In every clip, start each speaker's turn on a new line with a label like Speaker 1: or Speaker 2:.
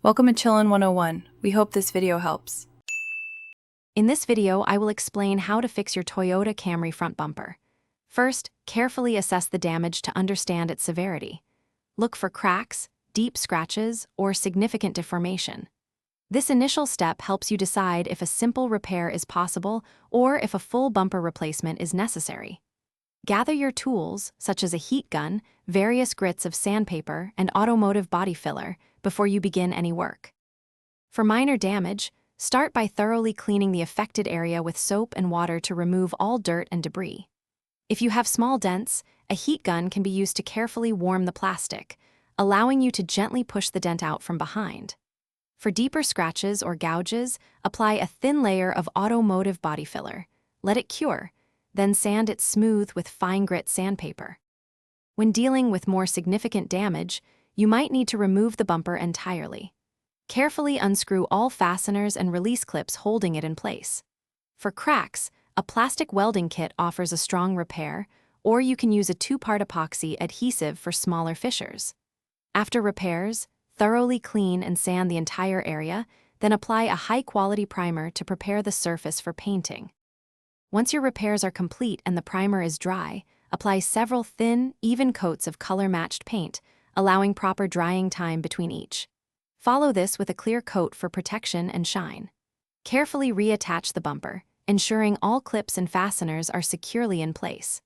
Speaker 1: Welcome to Chillin' 101. We hope this video helps.
Speaker 2: In this video, I will explain how to fix your Toyota Camry front bumper. First, carefully assess the damage to understand its severity. Look for cracks, deep scratches, or significant deformation. This initial step helps you decide if a simple repair is possible or if a full bumper replacement is necessary. Gather your tools, such as a heat gun, various grits of sandpaper, and automotive body filler, before you begin any work. For minor damage, start by thoroughly cleaning the affected area with soap and water to remove all dirt and debris. If you have small dents, a heat gun can be used to carefully warm the plastic, allowing you to gently push the dent out from behind. For deeper scratches or gouges, apply a thin layer of automotive body filler. Let it cure, then sand it smooth with fine grit sandpaper. When dealing with more significant damage, you might need to remove the bumper entirely. Carefully unscrew all fasteners and release clips holding it in place. For cracks, a plastic welding kit offers a strong repair, or you can use a 2-part epoxy adhesive for smaller fissures. After repairs, thoroughly clean and sand the entire area, then apply a high-quality primer to prepare the surface for painting. Once your repairs are complete and the primer is dry, apply several thin, even coats of color-matched paint, allowing proper drying time between each. Follow this with a clear coat for protection and shine. Carefully reattach the bumper, ensuring all clips and fasteners are securely in place.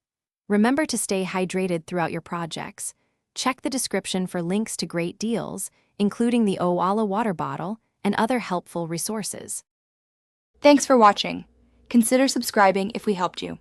Speaker 2: Remember to stay hydrated throughout your projects. Check the description for links to great deals, including the Owala water bottle and other helpful resources.
Speaker 3: Thanks for watching. Consider subscribing if we helped you.